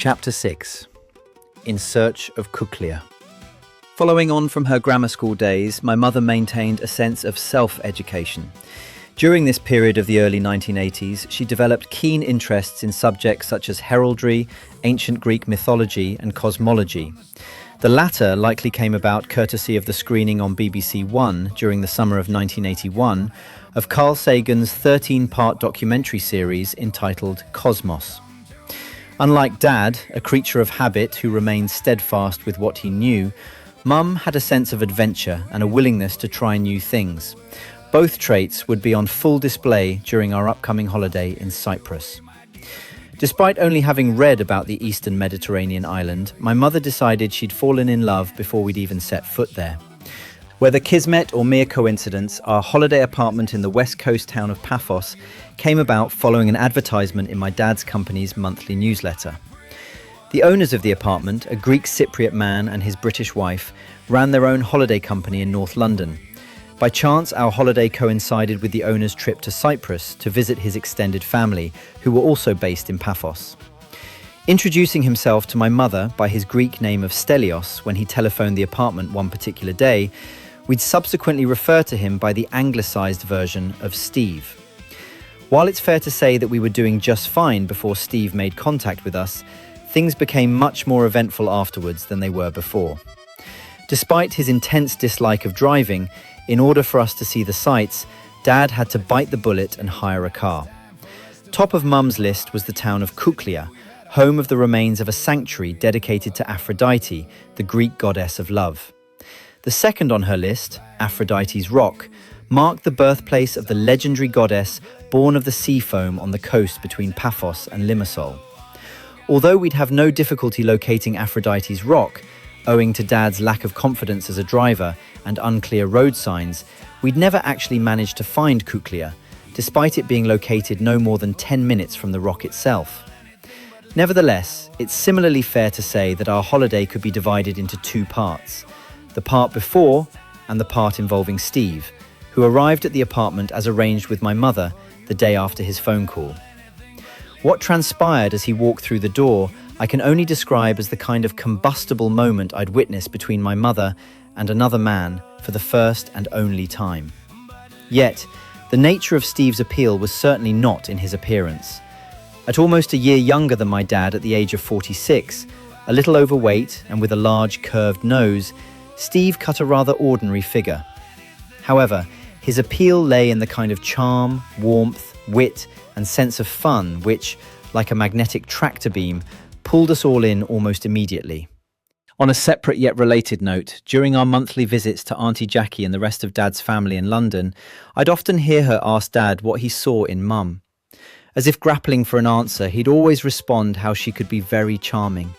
Chapter 6. In Search of Kuklia. Following on from her grammar school days, my mother maintained a sense of self-education. During this period of the early 1980s, she developed keen interests in subjects such as heraldry, ancient Greek mythology, and cosmology. The latter likely came about courtesy of the screening on BBC One during the summer of 1981 of Carl Sagan's 13-part documentary series entitled Cosmos. Unlike Dad, a creature of habit who remained steadfast with what he knew, Mum had a sense of adventure and a willingness to try new things. Both traits would be on full display during our upcoming holiday in Cyprus. Despite only having read about the Eastern Mediterranean island, my mother decided she'd fallen in love before we'd even set foot there. Whether kismet or mere coincidence, our holiday apartment in the west coast town of Paphos came about following an advertisement in my dad's company's monthly newsletter. The owners of the apartment, a Greek Cypriot man and his British wife, ran their own holiday company in North London. By chance, our holiday coincided with the owner's trip to Cyprus to visit his extended family, who were also based in Paphos. Introducing himself to my mother by his Greek name of Stelios when he telephoned the apartment one particular day, we'd subsequently refer to him by the anglicised version of Steve. While it's fair to say that we were doing just fine before Steve made contact with us, things became much more eventful afterwards than they were before. Despite his intense dislike of driving, in order for us to see the sights, Dad had to bite the bullet and hire a car. Top of Mum's list was the town of Kuklia, home of the remains of a sanctuary dedicated to Aphrodite, the Greek goddess of love. The second on her list, Aphrodite's Rock, marked the birthplace of the legendary goddess born of the sea foam on the coast between Paphos and Limassol. Although we'd have no difficulty locating Aphrodite's Rock, owing to Dad's lack of confidence as a driver and unclear road signs, we'd never actually managed to find Kuklia, despite it being located no more than 10 minutes from the rock itself. Nevertheless, it's similarly fair to say that our holiday could be divided into two parts: the part before and the part involving Steve, who arrived at the apartment as arranged with my mother the day after his phone call. What transpired as he walked through the door I can only describe as the kind of combustible moment I'd witnessed between my mother and another man for the first and only time. Yet, the nature of Steve's appeal was certainly not in his appearance. At almost a year younger than my dad at the age of 46, a little overweight and with a large curved nose, Steve cut a rather ordinary figure. However, his appeal lay in the kind of charm, warmth, wit, and sense of fun which, like a magnetic tractor beam, pulled us all in almost immediately. On a separate yet related note, during our monthly visits to Auntie Jackie and the rest of Dad's family in London, I'd often hear her ask Dad what he saw in Mum. As if grappling for an answer, he'd always respond how she could be very charming.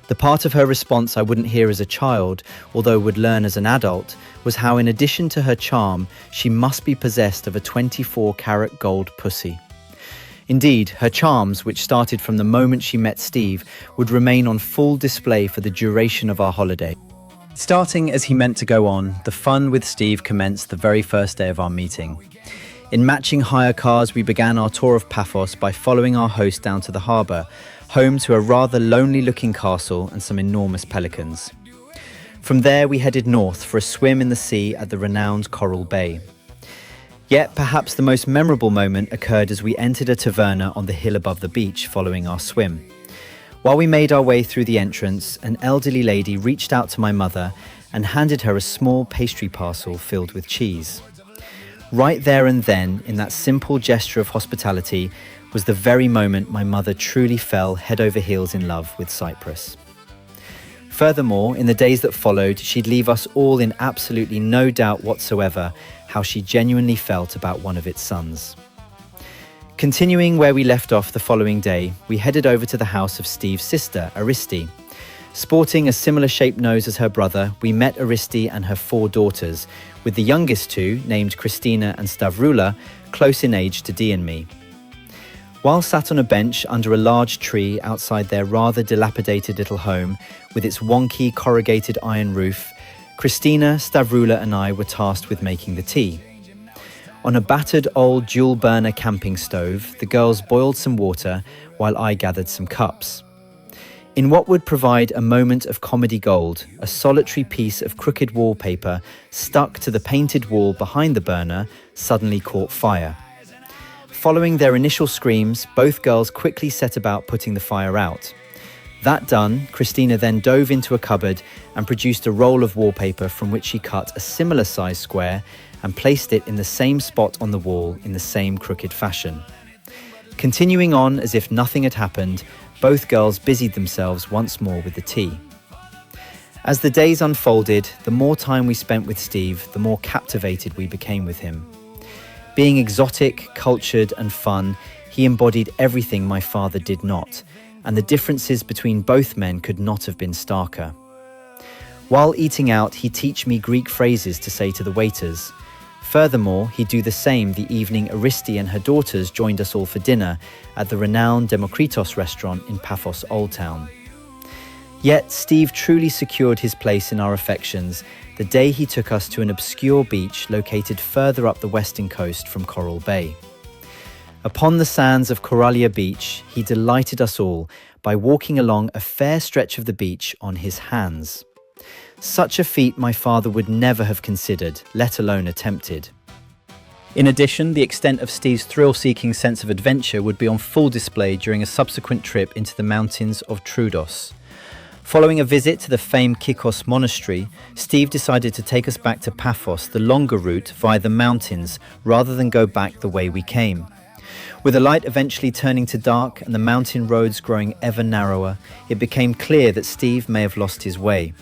The part of her response I wouldn't hear as a child, although would learn as an adult, was how in addition to her charm, she must be possessed of a 24-carat gold pussy. Indeed, her charms, which started from the moment she met Steve, would remain on full display for the duration of our holiday. Starting as he meant to go on, the fun with Steve commenced the very first day of our meeting. In matching hire cars, we began our tour of Paphos by following our host down to the harbour, home to a rather lonely-looking castle and some enormous pelicans. From there, we headed north for a swim in the sea at the renowned Coral Bay. Yet, perhaps the most memorable moment occurred as we entered a taverna on the hill above the beach following our swim. While we made our way through the entrance, an elderly lady reached out to my mother and handed her a small pastry parcel filled with cheese. Right there and then, in that simple gesture of hospitality, was the very moment my mother truly fell head over heels in love with Cyprus. Furthermore, in the days that followed, she'd leave us all in absolutely no doubt whatsoever how she genuinely felt about one of its sons. Continuing where we left off the following day, we headed over to the house of Steve's sister, Aristi. Sporting a similar shaped nose as her brother, we met Aristi and her 4 daughters, with the youngest 2, named Christina and Stavroula, close in age to Dee and me. While sat on a bench under a large tree outside their rather dilapidated little home, with its wonky corrugated iron roof, Christina, Stavroula and I were tasked with making the tea. On a battered old dual burner camping stove, the girls boiled some water while I gathered some cups. In what would provide a moment of comedy gold, a solitary piece of crooked wallpaper stuck to the painted wall behind the burner suddenly caught fire. Following their initial screams, both girls quickly set about putting the fire out. That done, Christina then dove into a cupboard and produced a roll of wallpaper from which she cut a similar size square and placed it in the same spot on the wall in the same crooked fashion. Continuing on as if nothing had happened, both girls busied themselves once more with the tea. As the days unfolded, the more time we spent with Steve, the more captivated we became with him. Being exotic, cultured, and fun, he embodied everything my father did not, and the differences between both men could not have been starker. While eating out, he'd teach me Greek phrases to say to the waiters. Furthermore, he'd do the same the evening Aristi and her daughters joined us all for dinner at the renowned Demokritos restaurant in Paphos Old Town. Yet Steve truly secured his place in our affections the day he took us to an obscure beach located further up the western coast from Coral Bay. Upon the sands of Coralia Beach, he delighted us all by walking along a fair stretch of the beach on his hands. Such a feat my father would never have considered, let alone attempted. In addition, the extent of Steve's thrill-seeking sense of adventure would be on full display during a subsequent trip into the mountains of Troodos. Following a visit to the famed Kikos Monastery, Steve decided to take us back to Paphos, the longer route via the mountains, rather than go back the way we came. With the light eventually turning to dark and the mountain roads growing ever narrower, it became clear that Steve may have lost his way.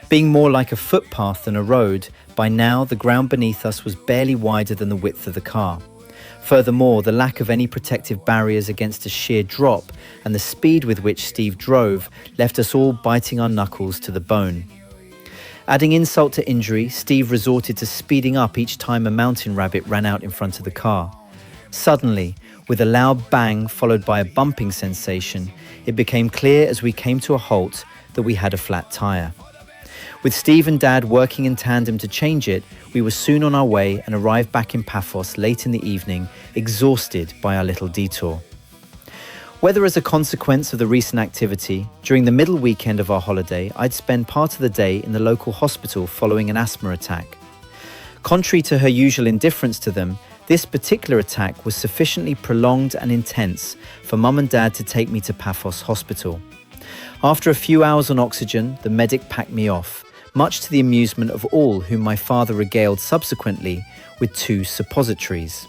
Being more like a footpath than a road, by now the ground beneath us was barely wider than the width of the car. Furthermore, the lack of any protective barriers against a sheer drop and the speed with which Steve drove left us all biting our knuckles to the bone. Adding insult to injury, Steve resorted to speeding up each time a mountain rabbit ran out in front of the car. Suddenly, with a loud bang followed by a bumping sensation, it became clear as we came to a halt that we had a flat tire. With Steve and Dad working in tandem to change it, we were soon on our way and arrived back in Paphos late in the evening, exhausted by our little detour. Whether as a consequence of the recent activity, during the middle weekend of our holiday, I'd spend part of the day in the local hospital following an asthma attack. Contrary to her usual indifference to them, this particular attack was sufficiently prolonged and intense for Mum and Dad to take me to Paphos Hospital. After a few hours on oxygen, the medic packed me off, much to the amusement of all whom my father regaled subsequently with 2 suppositories.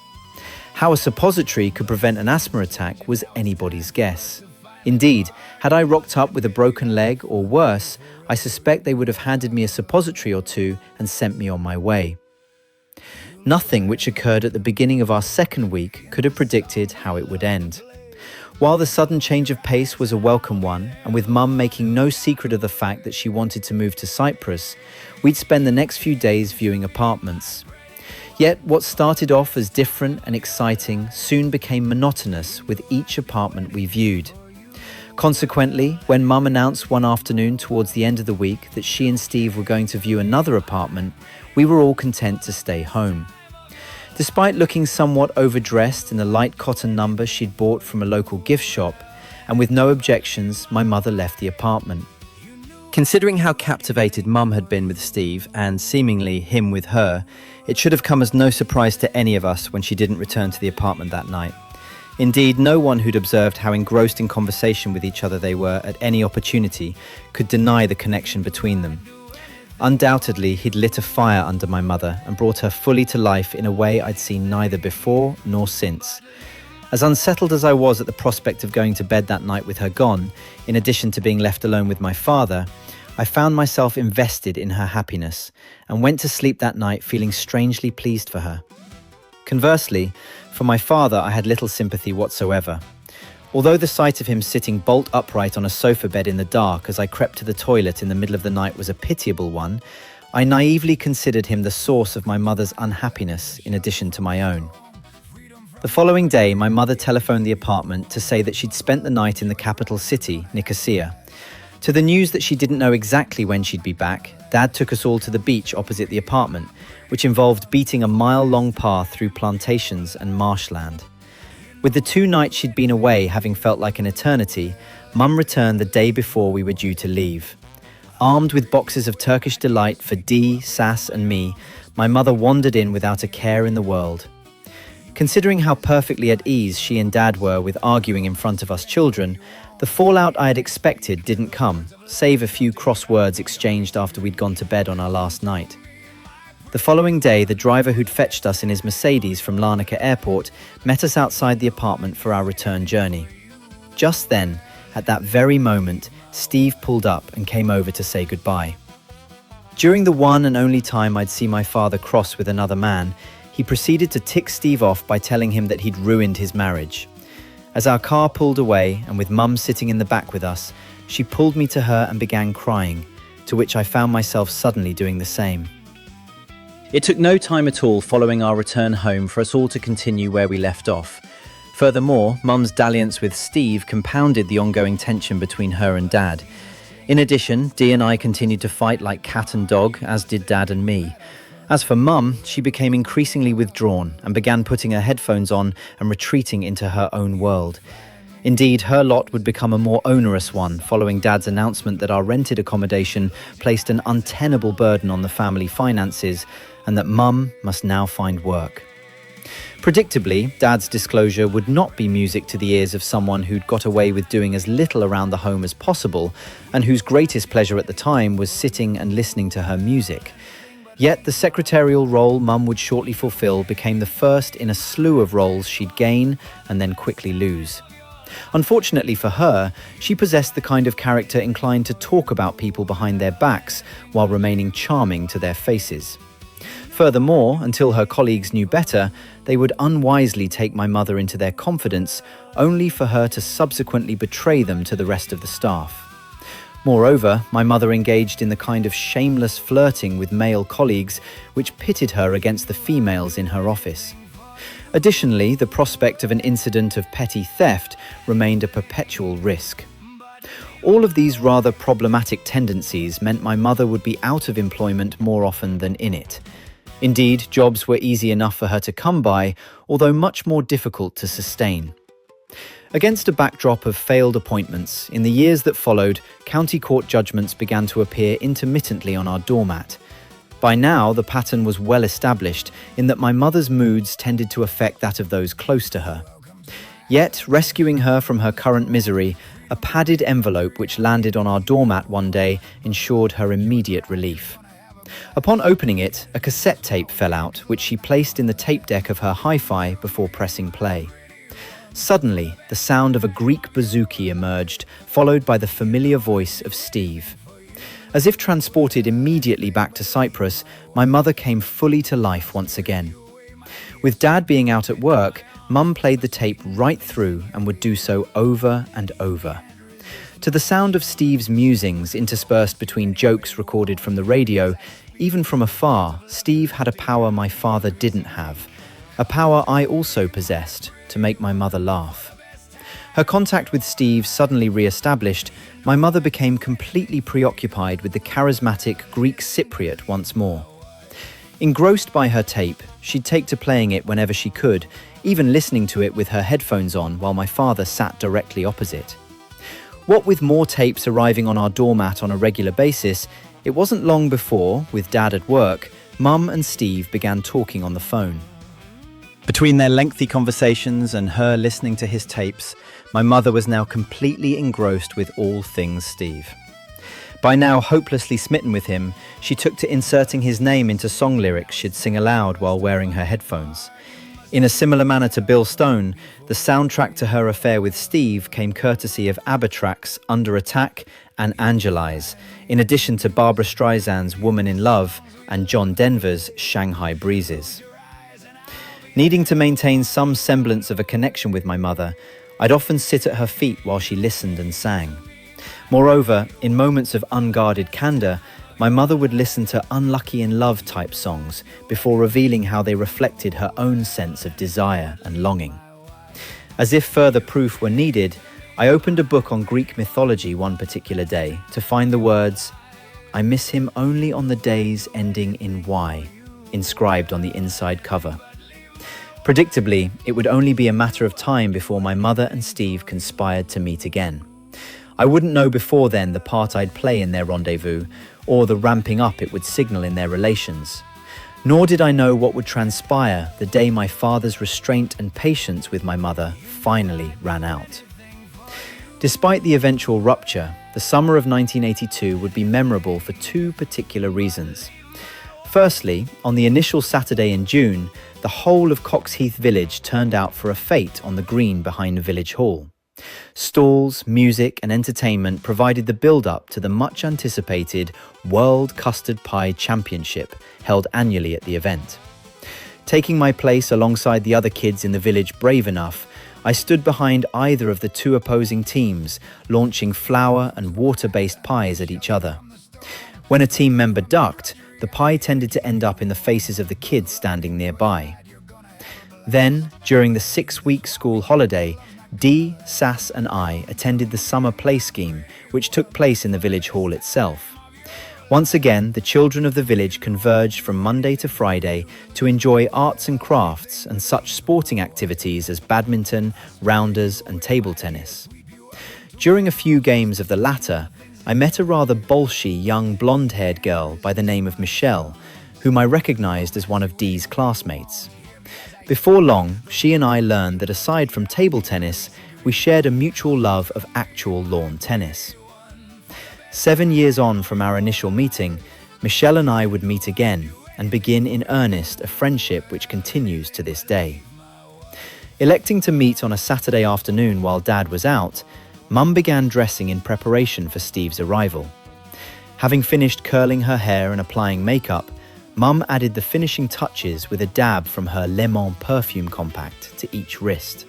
How a suppository could prevent an asthma attack was anybody's guess. Indeed, had I rocked up with a broken leg or worse, I suspect they would have handed me a suppository or 2 and sent me on my way. Nothing which occurred at the beginning of our second week could have predicted how it would end. While the sudden change of pace was a welcome one, and with Mum making no secret of the fact that she wanted to move to Cyprus, we'd spend the next few days viewing apartments. Yet what started off as different and exciting soon became monotonous with each apartment we viewed. Consequently, when Mum announced one afternoon towards the end of the week that she and Steve were going to view another apartment, we were all content to stay home. Despite looking somewhat overdressed in a light cotton number she'd bought from a local gift shop, and with no objections, my mother left the apartment. Considering how captivated Mum had been with Steve, and seemingly him with her, it should have come as no surprise to any of us when she didn't return to the apartment that night. Indeed, no one who'd observed how engrossed in conversation with each other they were at any opportunity could deny the connection between them. Undoubtedly, he'd lit a fire under my mother and brought her fully to life in a way I'd seen neither before nor since. As unsettled as I was at the prospect of going to bed that night with her gone, in addition to being left alone with my father, I found myself invested in her happiness and went to sleep that night feeling strangely pleased for her. Conversely, for my father I had little sympathy whatsoever. Although the sight of him sitting bolt upright on a sofa bed in the dark as I crept to the toilet in the middle of the night was a pitiable one, I naively considered him the source of my mother's unhappiness in addition to my own. The following day, my mother telephoned the apartment to say that she'd spent the night in the capital city, Nicosia. To the news that she didn't know exactly when she'd be back, Dad took us all to the beach opposite the apartment, which involved beating a mile-long path through plantations and marshland. With the 2 nights she'd been away having felt like an eternity, Mum returned the day before we were due to leave. Armed with boxes of Turkish delight for Dee, Sass and me, my mother wandered in without a care in the world. Considering how perfectly at ease she and Dad were with arguing in front of us children, the fallout I had expected didn't come, save a few cross words exchanged after we'd gone to bed on our last night. The following day, the driver who'd fetched us in his Mercedes from Larnaca Airport met us outside the apartment for our return journey. Just then, at that very moment, Steve pulled up and came over to say goodbye. During the one and only time I'd see my father cross with another man, he proceeded to tick Steve off by telling him that he'd ruined his marriage. As our car pulled away, and with Mum sitting in the back with us, she pulled me to her and began crying, to which I found myself suddenly doing the same. It took no time at all following our return home for us all to continue where we left off. Furthermore, Mum's dalliance with Steve compounded the ongoing tension between her and Dad. In addition, Dee and I continued to fight like cat and dog, as did Dad and me. As for Mum, she became increasingly withdrawn and began putting her headphones on and retreating into her own world. Indeed, her lot would become a more onerous one following Dad's announcement that our rented accommodation placed an untenable burden on the family finances and that Mum must now find work. Predictably, Dad's disclosure would not be music to the ears of someone who'd got away with doing as little around the home as possible and whose greatest pleasure at the time was sitting and listening to her music. Yet the secretarial role Mum would shortly fulfill became the first in a slew of roles she'd gain and then quickly lose. Unfortunately for her, she possessed the kind of character inclined to talk about people behind their backs while remaining charming to their faces. Furthermore, until her colleagues knew better, they would unwisely take my mother into their confidence, only for her to subsequently betray them to the rest of the staff. Moreover, my mother engaged in the kind of shameless flirting with male colleagues which pitted her against the females in her office. Additionally, the prospect of an incident of petty theft remained a perpetual risk. All of these rather problematic tendencies meant my mother would be out of employment more often than in it. Indeed, jobs were easy enough for her to come by, although much more difficult to sustain. Against a backdrop of failed appointments, in the years that followed, county court judgments began to appear intermittently on our doormat. By now, the pattern was well established in that my mother's moods tended to affect that of those close to her. Yet, rescuing her from her current misery, a padded envelope which landed on our doormat one day ensured her immediate relief. Upon opening it, a cassette tape fell out, which she placed in the tape deck of her hi-fi before pressing play. Suddenly, the sound of a Greek bouzouki emerged, followed by the familiar voice of Steve. As if transported immediately back to Cyprus, my mother came fully to life once again. With Dad being out at work, Mum played the tape right through and would do so over and over. To the sound of Steve's musings interspersed between jokes recorded from the radio, even from afar, Steve had a power my father didn't have, a power I also possessed, to make my mother laugh. Her contact with Steve suddenly re-established, my mother became completely preoccupied with the charismatic Greek Cypriot once more. Engrossed by her tape, she'd take to playing it whenever she could, even listening to it with her headphones on while my father sat directly opposite. What with more tapes arriving on our doormat on a regular basis, it wasn't long before, with Dad at work, Mum and Steve began talking on the phone. Between their lengthy conversations and her listening to his tapes, my mother was now completely engrossed with all things Steve. By now hopelessly smitten with him, she took to inserting his name into song lyrics she'd sing aloud while wearing her headphones. In a similar manner to Bill Stone, the soundtrack to her affair with Steve came courtesy of Abatrax, Under Attack and Angelize, in addition to Barbra Streisand's Woman in Love and John Denver's Shanghai Breezes. Needing to maintain some semblance of a connection with my mother, I'd often sit at her feet while she listened and sang. Moreover, in moments of unguarded candor, my mother would listen to Unlucky in Love type songs before revealing how they reflected her own sense of desire and longing. As if further proof were needed, I opened a book on Greek mythology one particular day to find the words, "I miss him only on the days ending in Y," inscribed on the inside cover. Predictably, it would only be a matter of time before my mother and Steve conspired to meet again. I wouldn't know before then the part I'd play in their rendezvous, or the ramping up it would signal in their relations. Nor did I know what would transpire the day my father's restraint and patience with my mother finally ran out. Despite the eventual rupture, the summer of 1982 would be memorable for two particular reasons. Firstly, on the initial Saturday in June, the whole of Coxheath village turned out for a fete on the green behind Village Hall. Stalls, music and entertainment provided the build-up to the much-anticipated World Custard Pie Championship held annually at the event. Taking my place alongside the other kids in the village brave enough, I stood behind either of the two opposing teams, launching flour and water-based pies at each other. When a team member ducked, the pie tended to end up in the faces of the kids standing nearby. Then, during the 6-week school holiday, Dee, Sass and I attended the summer play scheme, which took place in the village hall itself. Once again, the children of the village converged from Monday to Friday to enjoy arts and crafts and such sporting activities as badminton, rounders and table tennis. During a few games of the latter, I met a rather bolshy young blonde-haired girl by the name of Michelle, whom I recognized as one of Dee's classmates. Before long, she and I learned that aside from table tennis, we shared a mutual love of actual lawn tennis. 7 years on from our initial meeting, Michelle and I would meet again and begin in earnest a friendship which continues to this day. Electing to meet on a Saturday afternoon while Dad was out, Mum began dressing in preparation for Steve's arrival. Having finished curling her hair and applying makeup, Mum added the finishing touches with a dab from her Le Mans perfume compact to each wrist.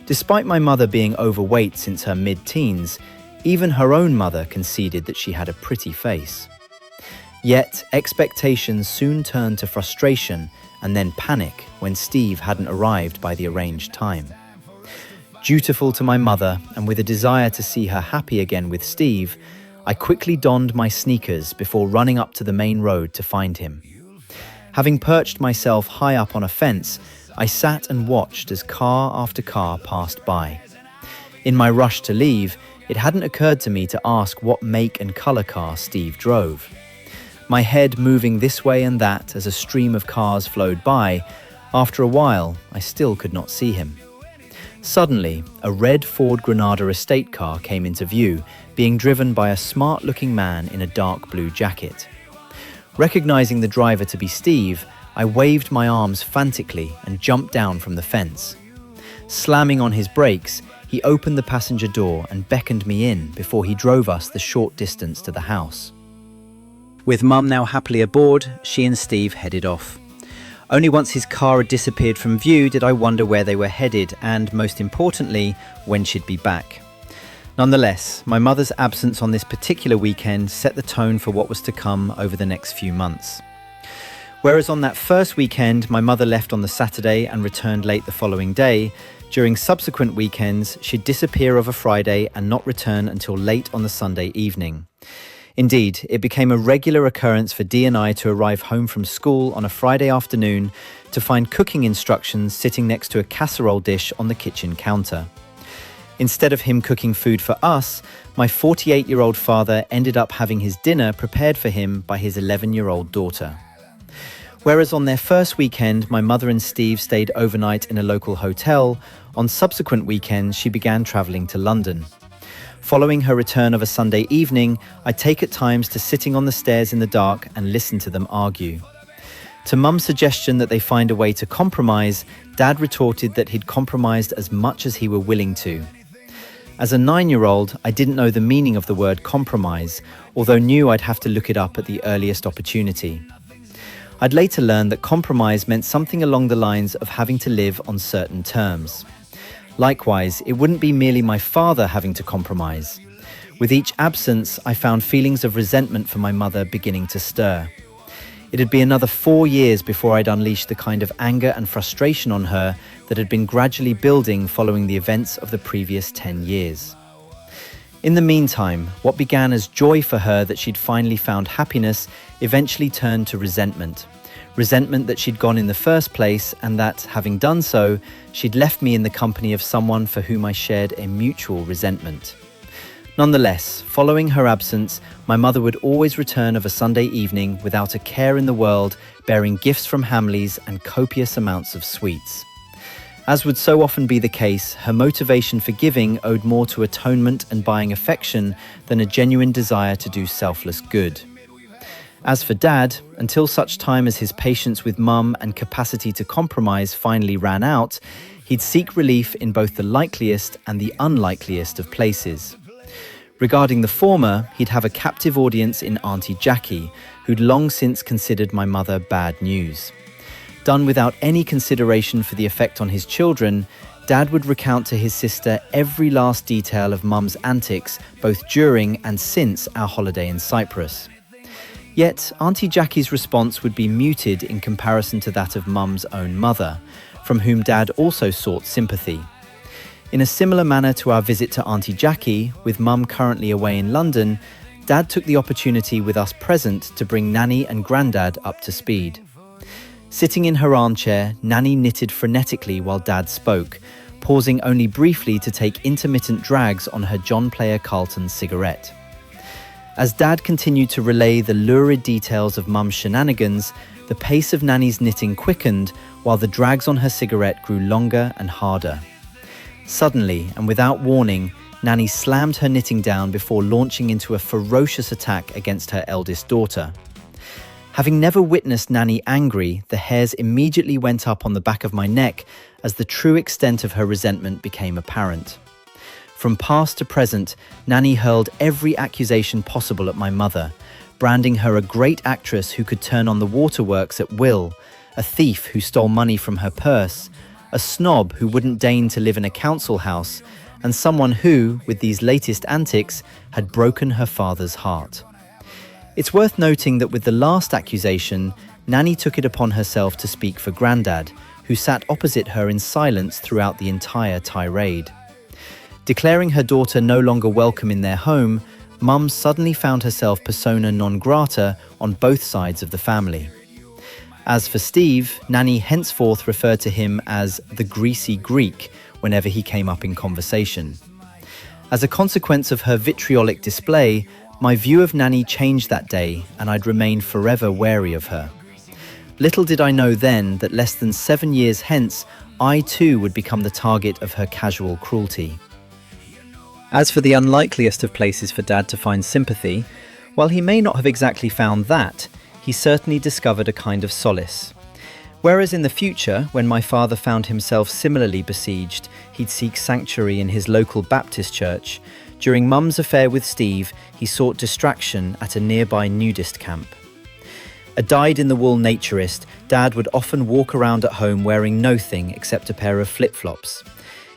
Despite my mother being overweight since her mid-teens, even her own mother conceded that she had a pretty face. Yet, expectations soon turned to frustration and then panic when Steve hadn't arrived by the arranged time. Dutiful to my mother and with a desire to see her happy again with Steve, I quickly donned my sneakers before running up to the main road to find him. Having perched myself high up on a fence, I sat and watched as car after car passed by. In my rush to leave, it hadn't occurred to me to ask what make and colour car Steve drove. My head moving this way and that as a stream of cars flowed by, after a while, I still could not see him. Suddenly, a red Ford Granada estate car came into view, being driven by a smart-looking man in a dark blue jacket. Recognizing the driver to be Steve, I waved my arms frantically and jumped down from the fence. Slamming on his brakes, he opened the passenger door and beckoned me in before he drove us the short distance to the house. With Mum now happily aboard, she and Steve headed off. Only once his car had disappeared from view did I wonder where they were headed and, most importantly, when she'd be back. Nonetheless, my mother's absence on this particular weekend set the tone for what was to come over the next few months. Whereas on that first weekend, my mother left on the Saturday and returned late the following day, during subsequent weekends, she'd disappear of a Friday and not return until late on the Sunday evening. Indeed, it became a regular occurrence for Dee and I to arrive home from school on a Friday afternoon to find cooking instructions sitting next to a casserole dish on the kitchen counter. Instead of him cooking food for us, my 48-year-old father ended up having his dinner prepared for him by his 11-year-old daughter. Whereas on their first weekend, my mother and Steve stayed overnight in a local hotel, on subsequent weekends she began travelling to London. Following her return of a Sunday evening, I'd take at times to sitting on the stairs in the dark and listen to them argue. To Mum's suggestion that they find a way to compromise, Dad retorted that he'd compromised as much as he were willing to. As a 9-year-old, I didn't know the meaning of the word compromise, although knew I'd have to look it up at the earliest opportunity. I'd later learned that compromise meant something along the lines of having to live on certain terms. Likewise, it wouldn't be merely my father having to compromise. With each absence, I found feelings of resentment for my mother beginning to stir. It'd be another 4 years before I'd unleashed the kind of anger and frustration on her that had been gradually building following the events of the previous 10 years. In the meantime, what began as joy for her that she'd finally found happiness eventually turned to resentment. resentment that she'd gone in the first place, and that, having done so, she'd left me in the company of someone for whom I shared a mutual resentment. Nonetheless, following her absence, my mother would always return of a Sunday evening without a care in the world, bearing gifts from Hamleys and copious amounts of sweets. As would so often be the case, her motivation for giving owed more to atonement and buying affection than a genuine desire to do selfless good. As for Dad, until such time as his patience with Mum and capacity to compromise finally ran out, he'd seek relief in both the likeliest and the unlikeliest of places. Regarding the former, he'd have a captive audience in Auntie Jackie, who'd long since considered my mother bad news. Done without any consideration for the effect on his children, Dad would recount to his sister every last detail of Mum's antics, both during and since our holiday in Cyprus. Yet, Auntie Jackie's response would be muted in comparison to that of Mum's own mother, from whom Dad also sought sympathy. In a similar manner to our visit to Auntie Jackie, with Mum currently away in London, Dad took the opportunity with us present to bring Nanny and Grandad up to speed. Sitting in her armchair, Nanny knitted frenetically while Dad spoke, pausing only briefly to take intermittent drags on her John Player Carlton cigarette. As Dad continued to relay the lurid details of Mum's shenanigans, the pace of Nanny's knitting quickened while the drags on her cigarette grew longer and harder. Suddenly, and without warning, Nanny slammed her knitting down before launching into a ferocious attack against her eldest daughter. Having never witnessed Nanny angry, the hairs immediately went up on the back of my neck as the true extent of her resentment became apparent. From past to present, Nanny hurled every accusation possible at my mother, branding her a great actress who could turn on the waterworks at will, a thief who stole money from her purse, a snob who wouldn't deign to live in a council house, and someone who, with these latest antics, had broken her father's heart. It's worth noting that with the last accusation, Nanny took it upon herself to speak for Grandad, who sat opposite her in silence throughout the entire tirade. Declaring her daughter no longer welcome in their home, Mum suddenly found herself persona non grata on both sides of the family. As for Steve, Nanny henceforth referred to him as the greasy Greek whenever he came up in conversation. As a consequence of her vitriolic display, my view of Nanny changed that day, and I'd remain forever wary of her. Little did I know then that less than 7 years hence, I too would become the target of her casual cruelty. As for the unlikeliest of places for Dad to find sympathy, while he may not have exactly found that, he certainly discovered a kind of solace. Whereas in the future, when my father found himself similarly besieged, he'd seek sanctuary in his local Baptist church, during Mum's affair with Steve, he sought distraction at a nearby nudist camp. A dyed-in-the-wool naturist, Dad would often walk around at home wearing nothing except a pair of flip-flops.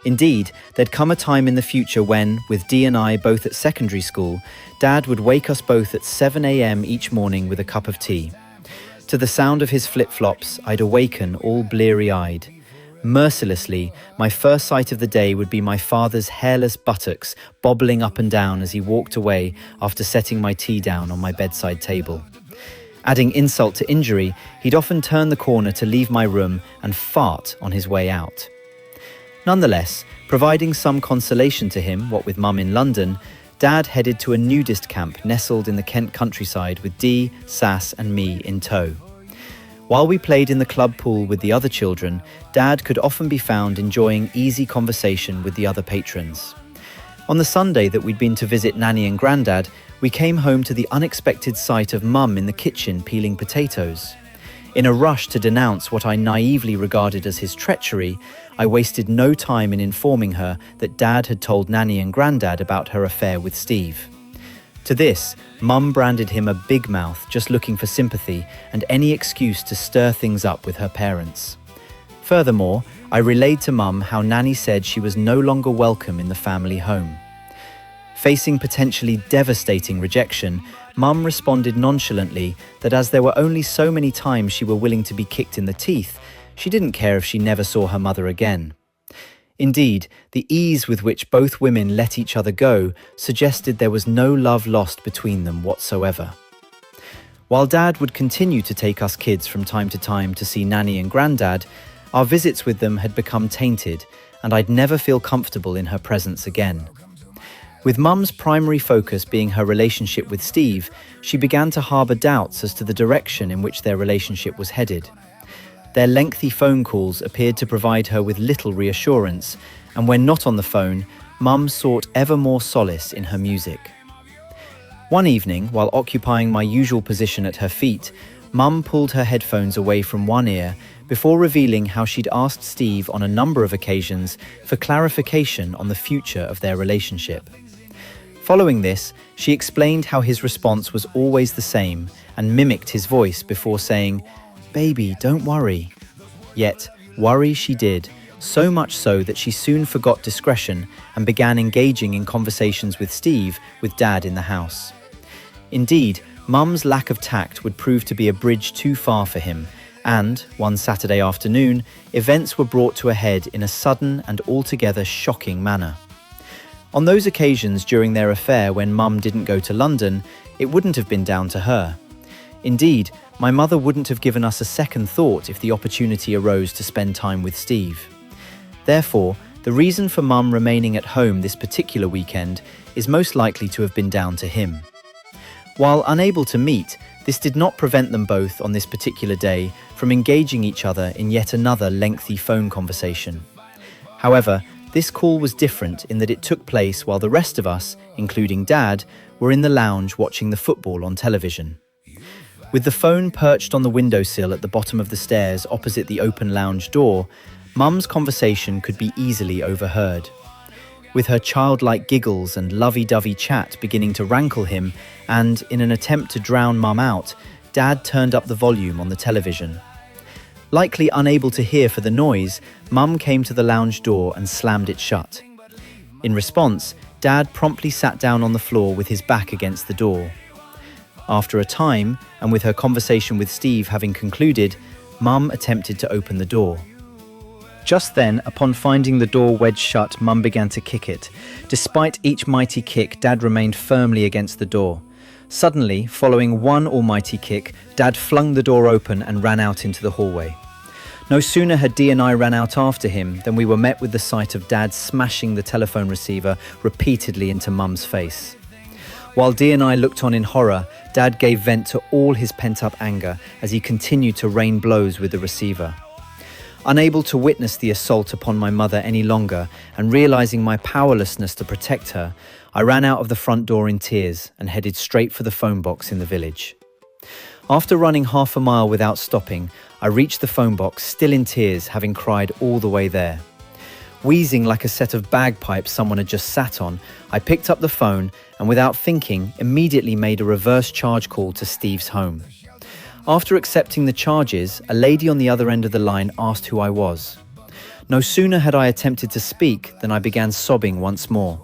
Indeed, there'd come a time in the future when, with Dee and I both at secondary school, Dad would wake us both at 7 a.m. each morning with a cup of tea. To the sound of his flip-flops, I'd awaken all bleary-eyed. Mercilessly, my first sight of the day would be my father's hairless buttocks bobbling up and down as he walked away after setting my tea down on my bedside table. Adding insult to injury, he'd often turn the corner to leave my room and fart on his way out. Nonetheless, providing some consolation to him, what with Mum in London, Dad headed to a nudist camp nestled in the Kent countryside with Dee, Sass and me in tow. While we played in the club pool with the other children, Dad could often be found enjoying easy conversation with the other patrons. On the Sunday that we'd been to visit Nanny and Grandad, we came home to the unexpected sight of Mum in the kitchen peeling potatoes. In a rush to denounce what I naively regarded as his treachery, I wasted no time in informing her that Dad had told Nanny and Grandad about her affair with Steve. To this, Mum branded him a big mouth just looking for sympathy and any excuse to stir things up with her parents. Furthermore, I relayed to Mum how Nanny said she was no longer welcome in the family home. Facing potentially devastating rejection, Mum responded nonchalantly that as there were only so many times she were willing to be kicked in the teeth, she didn't care if she never saw her mother again. Indeed, the ease with which both women let each other go suggested there was no love lost between them whatsoever. While Dad would continue to take us kids from time to time to see Nanny and Grandad, our visits with them had become tainted, and I'd never feel comfortable in her presence again. With Mum's primary focus being her relationship with Steve, she began to harbour doubts as to the direction in which their relationship was headed. Their lengthy phone calls appeared to provide her with little reassurance, and when not on the phone, Mum sought ever more solace in her music. One evening, while occupying my usual position at her feet, Mum pulled her headphones away from one ear before revealing how she'd asked Steve on a number of occasions for clarification on the future of their relationship. Following this, she explained how his response was always the same and mimicked his voice before saying, "Baby, don't worry." Yet, worry she did, so much so that she soon forgot discretion and began engaging in conversations with Steve, with Dad in the house. Indeed, Mum's lack of tact would prove to be a bridge too far for him, and, one Saturday afternoon, events were brought to a head in a sudden and altogether shocking manner. On those occasions during their affair when Mum didn't go to London, it wouldn't have been down to her. Indeed, my mother wouldn't have given us a second thought if the opportunity arose to spend time with Steve. Therefore, the reason for Mum remaining at home this particular weekend is most likely to have been down to him. While unable to meet, this did not prevent them both on this particular day from engaging each other in yet another lengthy phone conversation. However, this call was different in that it took place while the rest of us, including Dad, were in the lounge watching the football on television. With the phone perched on the windowsill at the bottom of the stairs opposite the open lounge door, Mum's conversation could be easily overheard. With her childlike giggles and lovey-dovey chat beginning to rankle him, and in an attempt to drown Mum out, Dad turned up the volume on the television. Likely unable to hear for the noise, Mum came to the lounge door and slammed it shut. In response, Dad promptly sat down on the floor with his back against the door. After a time, and with her conversation with Steve having concluded, Mum attempted to open the door. Just then, upon finding the door wedged shut, Mum began to kick it. Despite each mighty kick, Dad remained firmly against the door. Suddenly, following one almighty kick, Dad flung the door open and ran out into the hallway. No sooner had Dee and I ran out after him than we were met with the sight of Dad smashing the telephone receiver repeatedly into Mum's face. While Dee and I looked on in horror, Dad gave vent to all his pent-up anger as he continued to rain blows with the receiver. Unable to witness the assault upon my mother any longer, and realizing my powerlessness to protect her, I ran out of the front door in tears and headed straight for the phone box in the village. After running half a mile without stopping, I reached the phone box still in tears, having cried all the way there. Wheezing like a set of bagpipes someone had just sat on, I picked up the phone and without thinking, immediately made a reverse charge call to Steve's home. After accepting the charges, a lady on the other end of the line asked who I was. No sooner had I attempted to speak than I began sobbing once more.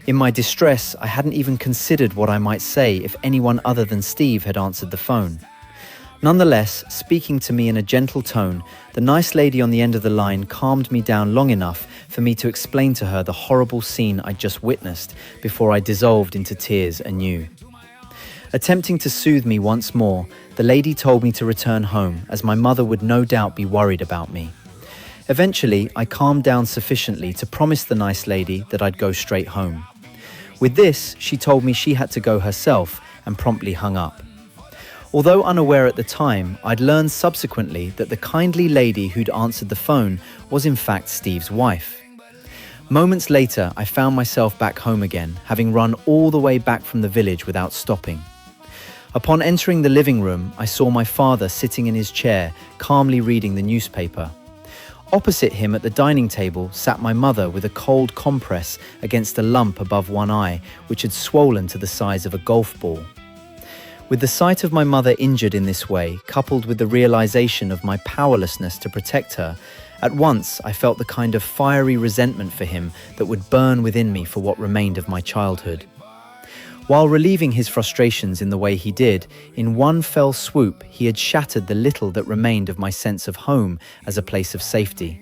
In my distress, I hadn't even considered what I might say if anyone other than Steve had answered the phone. Nonetheless, speaking to me in a gentle tone, the nice lady on the end of the line calmed me down long enough for me to explain to her the horrible scene I'd just witnessed before I dissolved into tears anew. Attempting to soothe me once more, the lady told me to return home as my mother would no doubt be worried about me. Eventually, I calmed down sufficiently to promise the nice lady that I'd go straight home. With this, she told me she had to go herself and promptly hung up. Although unaware at the time, I'd learned subsequently that the kindly lady who'd answered the phone was in fact Steve's wife. Moments later, I found myself back home again, having run all the way back from the village without stopping. Upon entering the living room, I saw my father sitting in his chair, calmly reading the newspaper. Opposite him at the dining table sat my mother with a cold compress against a lump above one eye, which had swollen to the size of a golf ball. With the sight of my mother injured in this way, coupled with the realization of my powerlessness to protect her, at once I felt the kind of fiery resentment for him that would burn within me for what remained of my childhood. While relieving his frustrations in the way he did, in one fell swoop he had shattered the little that remained of my sense of home as a place of safety.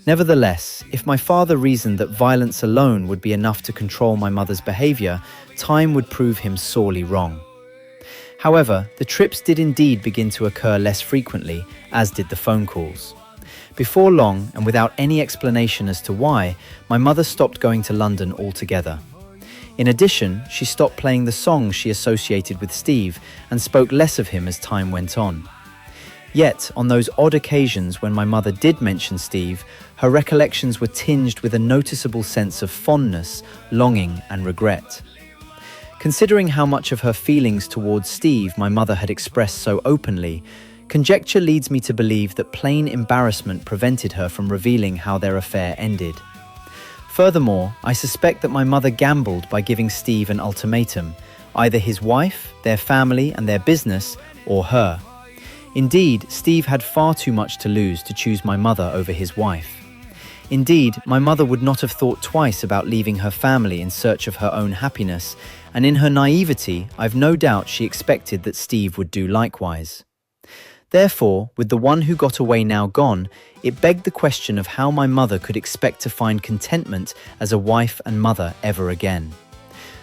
Nevertheless, if my father reasoned that violence alone would be enough to control my mother's behavior, time would prove him sorely wrong. However, the trips did indeed begin to occur less frequently, as did the phone calls. Before long, and without any explanation as to why, my mother stopped going to London altogether. In addition, she stopped playing the songs she associated with Steve and spoke less of him as time went on. Yet, on those odd occasions when my mother did mention Steve, her recollections were tinged with a noticeable sense of fondness, longing, and regret. Considering how much of her feelings towards Steve my mother had expressed so openly, conjecture leads me to believe that plain embarrassment prevented her from revealing how their affair ended. Furthermore, I suspect that my mother gambled by giving Steve an ultimatum, either his wife, their family and their business, or her. Indeed, Steve had far too much to lose to choose my mother over his wife. Indeed, my mother would not have thought twice about leaving her family in search of her own happiness, and in her naivety, I've no doubt she expected that Steve would do likewise. Therefore, with the one who got away now gone, it begged the question of how my mother could expect to find contentment as a wife and mother ever again.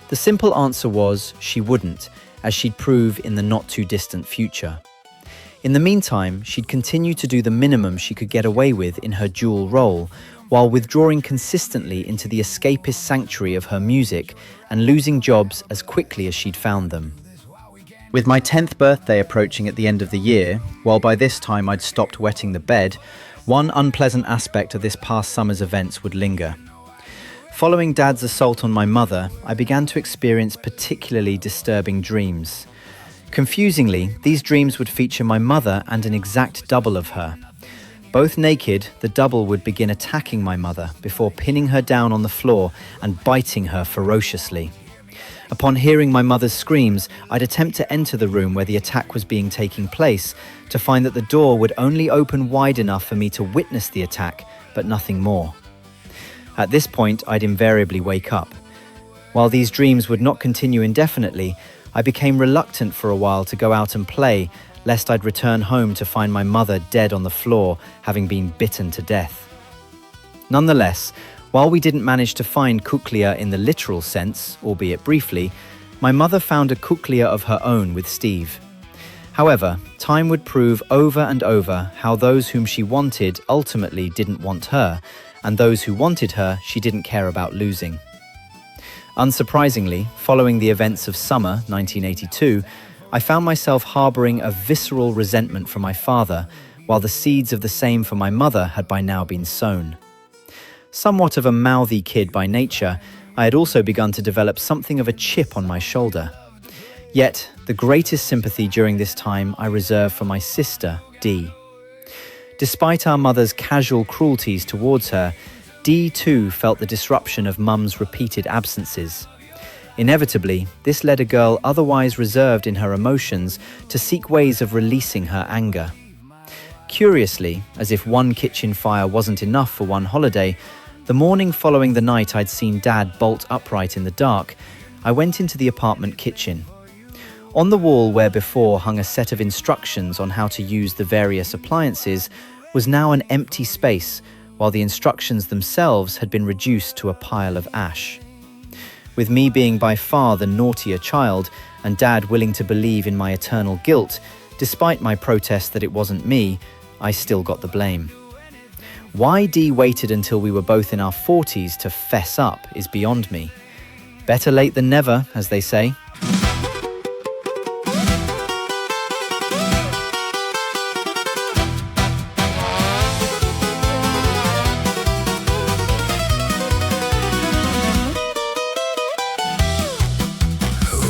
The simple answer was she wouldn't, as she'd prove in the not-too-distant future. In the meantime, she'd continue to do the minimum she could get away with in her dual role, while withdrawing consistently into the escapist sanctuary of her music and losing jobs as quickly as she'd found them. With my 10th birthday approaching at the end of the year, while by this time I'd stopped wetting the bed, one unpleasant aspect of this past summer's events would linger. Following Dad's assault on my mother, I began to experience particularly disturbing dreams. Confusingly, these dreams would feature my mother and an exact double of her. Both naked, the double would begin attacking my mother before pinning her down on the floor and biting her ferociously. Upon hearing my mother's screams, I'd attempt to enter the room where the attack was taking place, to find that the door would only open wide enough for me to witness the attack, but nothing more. At this point, I'd invariably wake up. While these dreams would not continue indefinitely, I became reluctant for a while to go out and play, lest I'd return home to find my mother dead on the floor, having been bitten to death. Nonetheless, while we didn't manage to find Kuklia in the literal sense, albeit briefly, my mother found a Kuklia of her own with Steve. However, time would prove over and over how those whom she wanted ultimately didn't want her, and those who wanted her she didn't care about losing. Unsurprisingly, following the events of summer 1982, I found myself harboring a visceral resentment for my father, while the seeds of the same for my mother had by now been sown. Somewhat of a mouthy kid by nature, I had also begun to develop something of a chip on my shoulder. Yet, the greatest sympathy during this time I reserve for my sister, Dee. Despite our mother's casual cruelties towards her, Dee too felt the disruption of Mum's repeated absences. Inevitably, this led a girl otherwise reserved in her emotions to seek ways of releasing her anger. Curiously, as if one kitchen fire wasn't enough for one holiday, the morning following the night I'd seen Dad bolt upright in the dark, I went into the apartment kitchen. On the wall where before hung a set of instructions on how to use the various appliances was now an empty space, while the instructions themselves had been reduced to a pile of ash. With me being by far the naughtier child, and Dad willing to believe in my eternal guilt, despite my protest that it wasn't me, I still got the blame. Why Dee waited until we were both in our 40s to fess up is beyond me. Better late than never, as they say.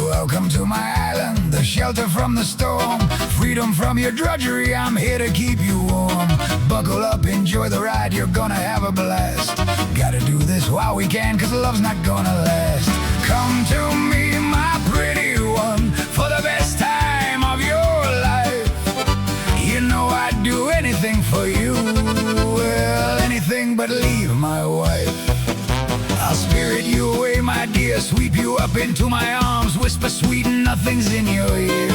Welcome to my island, the shelter from the storm. Freedom from your drudgery, I'm here to keep you warm. Buckle up, enjoy the ride, you're gonna have a blast. Gotta do this while we can, cause love's not gonna last. Come to me, my pretty one, for the best time of your life. You know I'd do anything for you, well, anything but leave my wife. I'll spirit you away, my dear, sweep you up into my arms, whisper sweet nothings in your ear.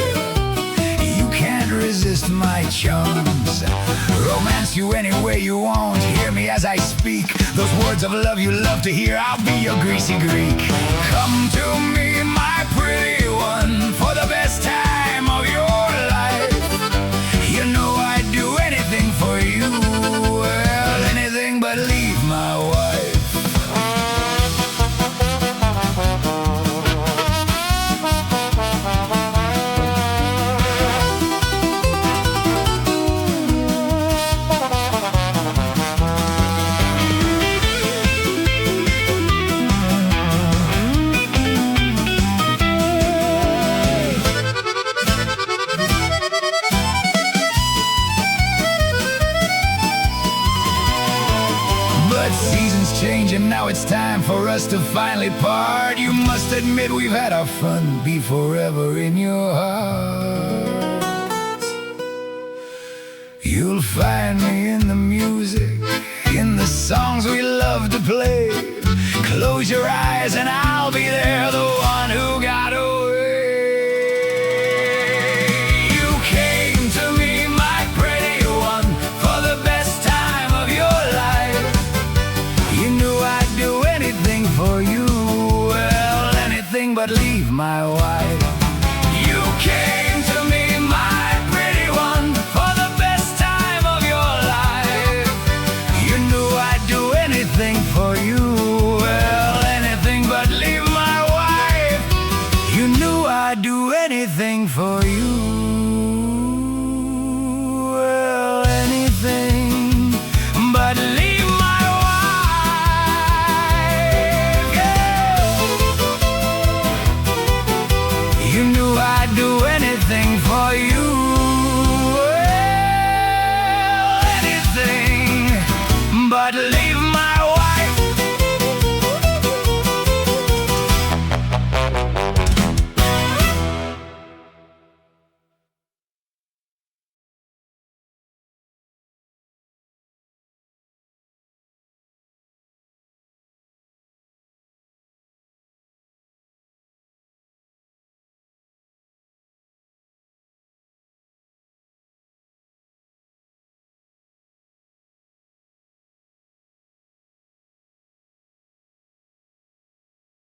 You can't resist my charms, romance you any way you want. Hear me as I speak, those words of love you love to hear. I'll be your greasy Greek. Come to me, my pretty one, for the best time and now it's time for us to finally part. You must admit we've had our fun, be forever in your heart. You'll find me in the music, in the songs we love to play. Close your eyes and I'll be there, the one who got away. You came to me, my pretty one, for the best time of your life. You knew I'd do anything for you, well, anything but leave my wife. You came to me, my pretty one, for the best time of your life. You knew I'd do anything for you, but leave my wife. You knew I'd do anything for you.